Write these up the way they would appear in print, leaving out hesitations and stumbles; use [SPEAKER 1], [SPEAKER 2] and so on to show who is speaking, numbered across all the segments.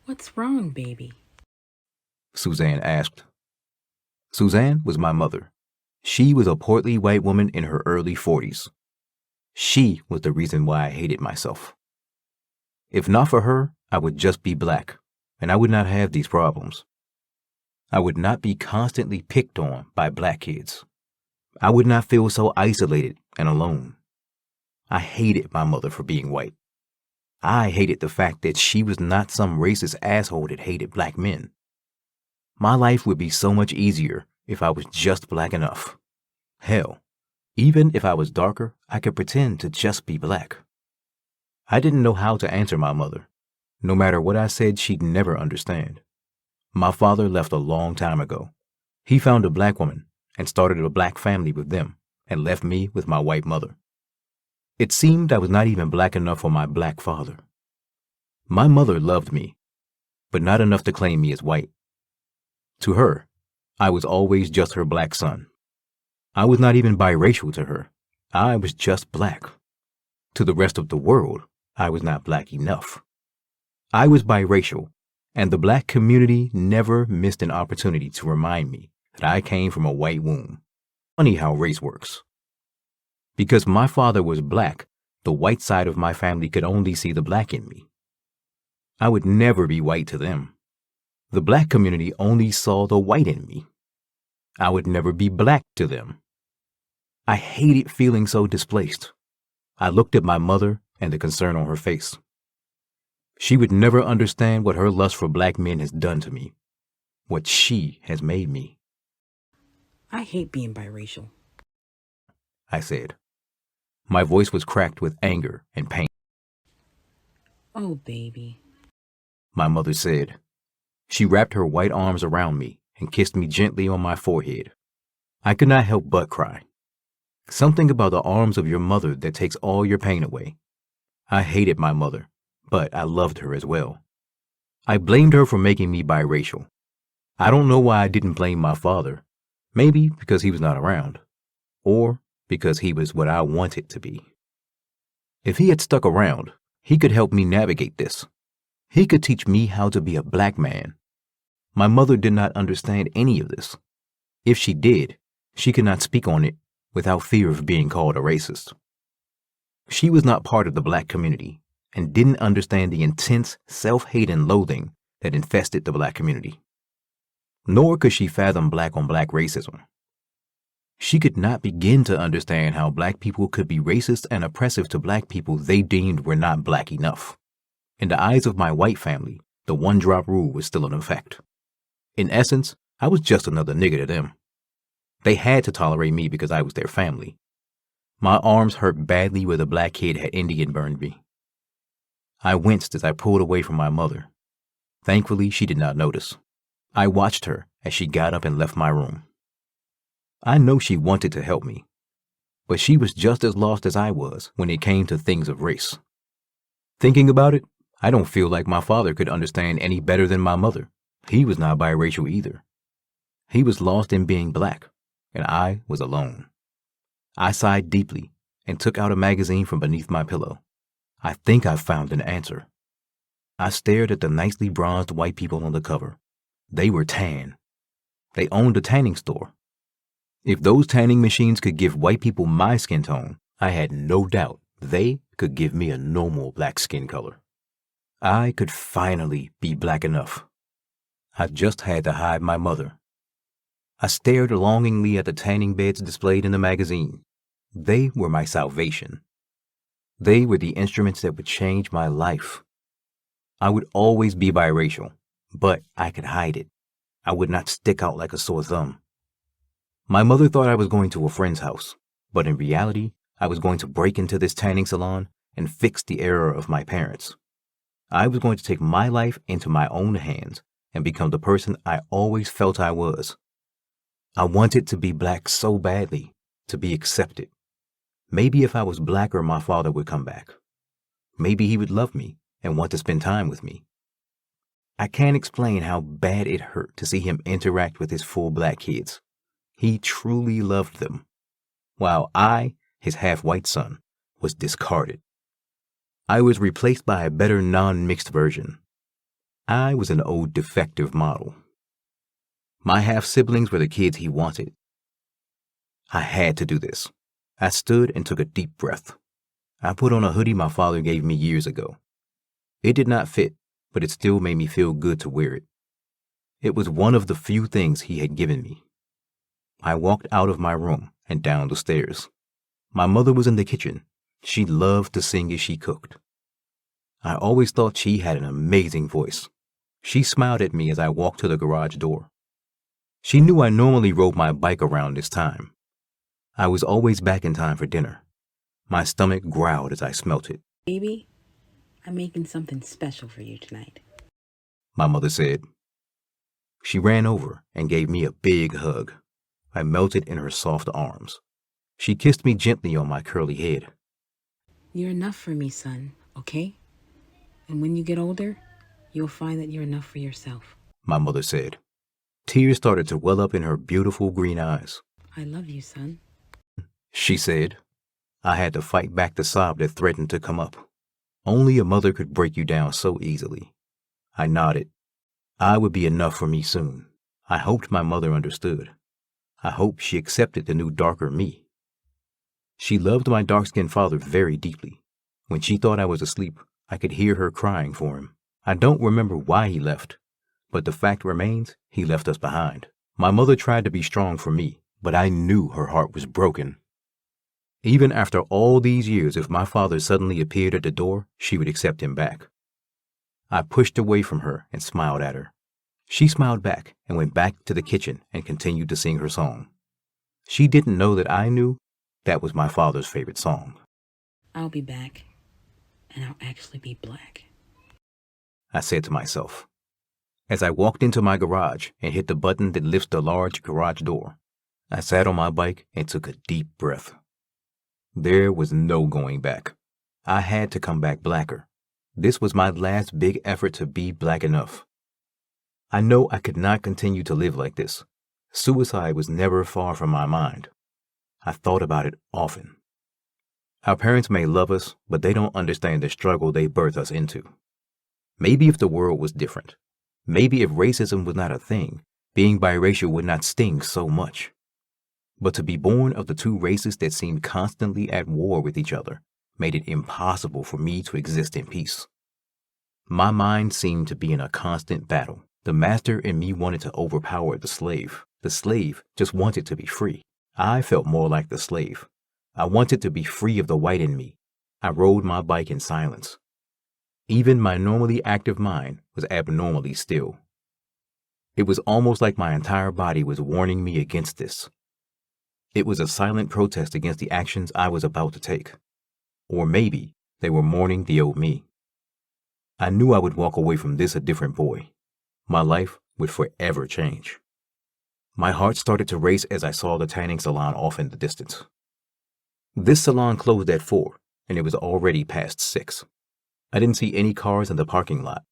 [SPEAKER 1] What's wrong, baby?
[SPEAKER 2] Suzanne asked. Suzanne was my mother. She was a portly white woman in her early 40s. She was the reason why I hated myself. If not for her, I would just be black, and I would not have these problems. I would not be constantly picked on by black kids. I would not feel so isolated and alone. I hated my mother for being white. I hated the fact that she was not some racist asshole that hated black men. My life would be so much easier if I was just black enough. Hell, even if I was darker, I could pretend to just be black. I didn't know how to answer my mother. No matter what I said, she'd never understand. My father left a long time ago. He found a black woman and started a black family with them and left me with my white mother. It seemed I was not even black enough for my black father. My mother loved me, but not enough to claim me as white. To her, I was always just her black son. I was not even biracial to her. I was just black. To the rest of the world, I was not black enough. I was biracial, and the black community never missed an opportunity to remind me that I came from a white womb. Funny how race works. Because my father was black, the white side of my family could only see the black in me. I would never be white to them. The black community only saw the white in me. I would never be black to them. I hated feeling so displaced. I looked at my mother and the concern on her face. She would never understand what her lust for black men has done to me, what she has made me.
[SPEAKER 1] I hate being biracial,
[SPEAKER 2] I said. My voice was cracked with anger and pain.
[SPEAKER 1] Oh, baby.
[SPEAKER 2] My mother said. She wrapped her white arms around me and kissed me gently on my forehead. I could not help but cry. Something about the arms of your mother that takes all your pain away. I hated my mother, but I loved her as well. I blamed her for making me biracial. I don't know why I didn't blame my father. Maybe because he was not around, or because he was what I wanted to be. If he had stuck around, he could help me navigate this. He could teach me how to be a black man. My mother did not understand any of this. If she did, she could not speak on it without fear of being called a racist. She was not part of the black community and didn't understand the intense self-hate and loathing that infested the black community. Nor could she fathom black-on-black racism. She could not begin to understand how black people could be racist and oppressive to black people they deemed were not black enough. In the eyes of my white family, the one-drop rule was still in effect. In essence, I was just another nigger to them. They had to tolerate me because I was their family. My arms hurt badly where the black kid had Indian burned me. I winced as I pulled away from my mother. Thankfully, she did not notice. I watched her as she got up and left my room. I know she wanted to help me, but she was just as lost as I was when it came to things of race. Thinking about it, I don't feel like my father could understand any better than my mother. He was not biracial either. He was lost in being black, and I was alone. I sighed deeply and took out a magazine from beneath my pillow. I think I've found an answer. I stared at the nicely bronzed white people on the cover. They were tan. They owned a tanning store. If those tanning machines could give white people my skin tone, I had no doubt they could give me a normal black skin color. I could finally be black enough. I just had to hide my mother. I stared longingly at the tanning beds displayed in the magazine. They were my salvation. They were the instruments that would change my life. I would always be biracial, but I could hide it. I would not stick out like a sore thumb. My mother thought I was going to a friend's house, but in reality, I was going to break into this tanning salon and fix the error of my parents. I was going to take my life into my own hands and become the person I always felt I was. I wanted to be black so badly, to be accepted. Maybe if I was blacker, my father would come back. Maybe he would love me and want to spend time with me. I can't explain how bad it hurt to see him interact with his full black kids. He truly loved them, while I, his half-white son, was discarded. I was replaced by a better non-mixed version. I was an old defective model. My half-siblings were the kids he wanted. I had to do this. I stood and took a deep breath. I put on a hoodie my father gave me years ago. It did not fit, but it still made me feel good to wear it. It was one of the few things he had given me. I walked out of my room and down the stairs. My mother was in the kitchen. She loved to sing as she cooked. I always thought she had an amazing voice. She smiled at me as I walked to the garage door. She knew I normally rode my bike around this time. I was always back in time for dinner. My stomach growled as I smelt it.
[SPEAKER 1] Baby, I'm making something special for you tonight.
[SPEAKER 2] My mother said. She ran over and gave me a big hug. I melted in her soft arms. She kissed me gently on my curly head.
[SPEAKER 1] You're enough for me, son, okay? And when you get older, you'll find that you're enough for yourself.
[SPEAKER 2] My mother said. Tears started to well up in her beautiful green eyes.
[SPEAKER 1] I love you, son.
[SPEAKER 2] She said. I had to fight back the sob that threatened to come up. Only a mother could break you down so easily. I nodded. I would be enough for me soon. I hoped my mother understood. I hoped she accepted the new darker me. She loved my dark-skinned father very deeply. When she thought I was asleep, I could hear her crying for him. I don't remember why he left, but the fact remains he left us behind. My mother tried to be strong for me, but I knew her heart was broken. Even after all these years, if my father suddenly appeared at the door, she would accept him back. I pushed away from her and smiled at her. She smiled back and went back to the kitchen and continued to sing her song. She didn't know that I knew that was my father's favorite song.
[SPEAKER 1] I'll be back, and I'll actually be black,
[SPEAKER 2] I said to myself. As I walked into my garage and hit the button that lifts the large garage door, I sat on my bike and took a deep breath. There was no going back. I had to come back blacker. This was my last big effort to be black enough. I know I could not continue to live like this. Suicide was never far from my mind. I thought about it often. Our parents may love us, but they don't understand the struggle they birth us into. Maybe if the world was different, maybe if racism was not a thing, being biracial would not sting so much. But to be born of the two races that seemed constantly at war with each other made it impossible for me to exist in peace. My mind seemed to be in a constant battle. The master in me wanted to overpower the slave. The slave just wanted to be free. I felt more like the slave. I wanted to be free of the white in me. I rode my bike in silence. Even my normally active mind was abnormally still. It was almost like my entire body was warning me against this. It was a silent protest against the actions I was about to take. Or maybe they were mourning the old me. I knew I would walk away from this a different boy. My life would forever change. My heart started to race as I saw the tanning salon off in the distance. This salon closed at 4, and it was already past 6. I didn't see any cars in the parking lot.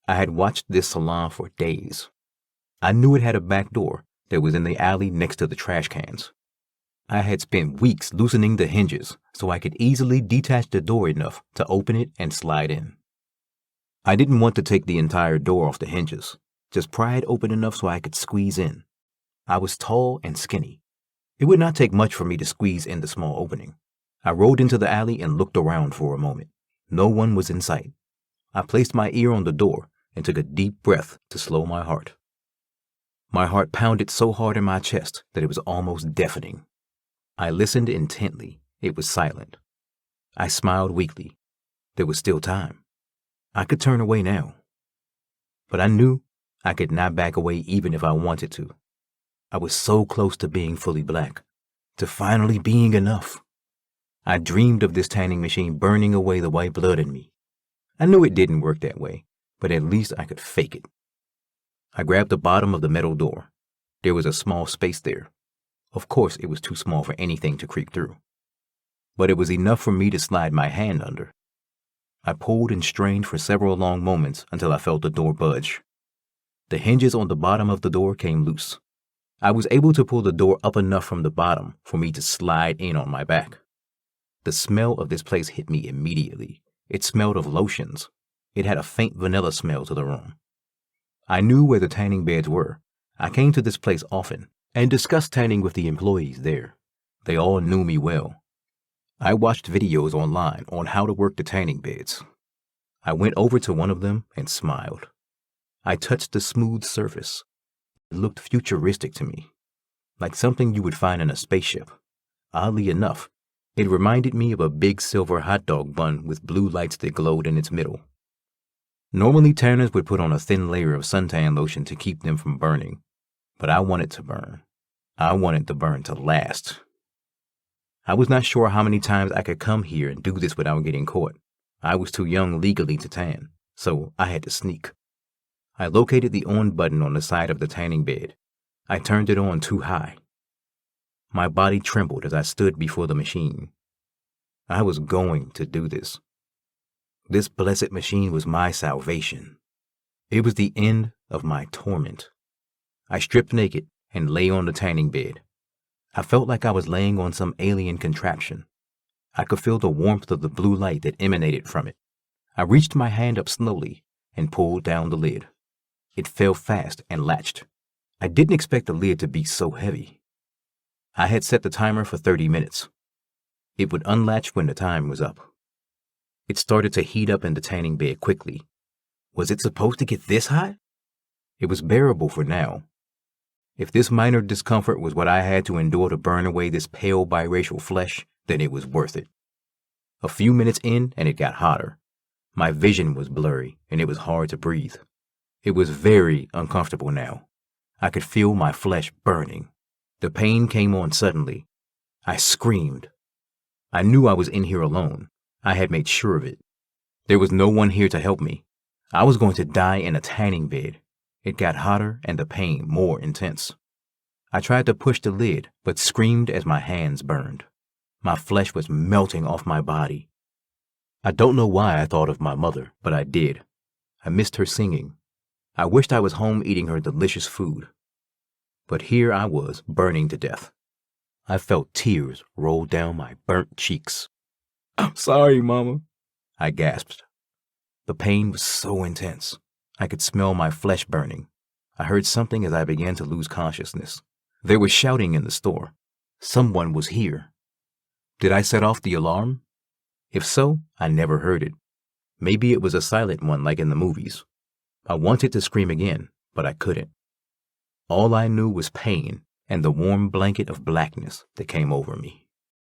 [SPEAKER 2] I had watched this salon for days. I knew it had a back door that was in the alley next to the trash cans. I had spent weeks loosening the hinges so I could easily detach the door enough to open it and slide in. I didn't want to take the entire door off the hinges, just pry it open enough so I could squeeze in. I was tall and skinny. It would not take much for me to squeeze in the small opening. I rode into the alley and looked around for a moment. No one was in sight. I placed my ear on the door and took a deep breath to slow my heart. My heart pounded so hard in my chest that it was almost deafening. I listened intently. It was silent. I smiled weakly. There was still time. I could turn away now. But I knew I could not back away even if I wanted to. I was so close to being fully black, to finally being enough. I dreamed of this tanning machine burning away the white blood in me. I knew it didn't work that way, but at least I could fake it. I grabbed the bottom of the metal door. There was a small space there. Of course, it was too small for anything to creep through. But it was enough for me to slide my hand under. I pulled and strained for several long moments until I felt the door budge. The hinges on the bottom of the door came loose. I was able to pull the door up enough from the bottom for me to slide in on my back. The smell of this place hit me immediately. It smelled of lotions. It had a faint vanilla smell to the room. I knew where the tanning beds were. I came to this place often and discussed tanning with the employees there. They all knew me well. I watched videos online on how to work the tanning beds. I went over to one of them and smiled. I touched the smooth surface. It looked futuristic to me, like something you would find in a spaceship. Oddly enough, it reminded me of a big silver hot dog bun with blue lights that glowed in its middle. Normally, tanners would put on a thin layer of suntan lotion to keep them from burning, but I wanted to burn. I wanted the burn to last. I was not sure how many times I could come here and do this without getting caught. I was too young legally to tan, so I had to sneak. I located the on button on the side of the tanning bed. I turned it on too high. My body trembled as I stood before the machine. I was going to do this. This blessed machine was my salvation. It was the end of my torment. I stripped naked and lay on the tanning bed. I felt like I was laying on some alien contraption. I could feel the warmth of the blue light that emanated from it. I reached my hand up slowly and pulled down the lid. It fell fast and latched. I didn't expect the lid to be so heavy. I had set the timer for 30 minutes. It would unlatch when the time was up. It started to heat up in the tanning bed quickly. Was it supposed to get this hot? It was bearable for now. If this minor discomfort was what I had to endure to burn away this pale biracial flesh, then it was worth it. A few minutes in and it got hotter. My vision was blurry and it was hard to breathe. It was very uncomfortable now. I could feel my flesh burning. The pain came on suddenly. I screamed. I knew I was in here alone. I had made sure of it. There was no one here to help me. I was going to die in a tanning bed. It got hotter and the pain more intense. I tried to push the lid, but screamed as my hands burned. My flesh was melting off my body. I don't know why I thought of my mother, but I did. I missed her singing. I wished I was home eating her delicious food. But here I was, burning to death. I felt tears roll down my burnt cheeks. "I'm sorry, Mama," I gasped. The pain was so intense. I could smell my flesh burning. I heard something as I began to lose consciousness. There was shouting in the store. Someone was here. Did I set off the alarm? If so, I never heard it. Maybe it was a silent one like in the movies. I wanted to scream again, but I couldn't. All I knew was pain and the warm blanket of blackness that came over me.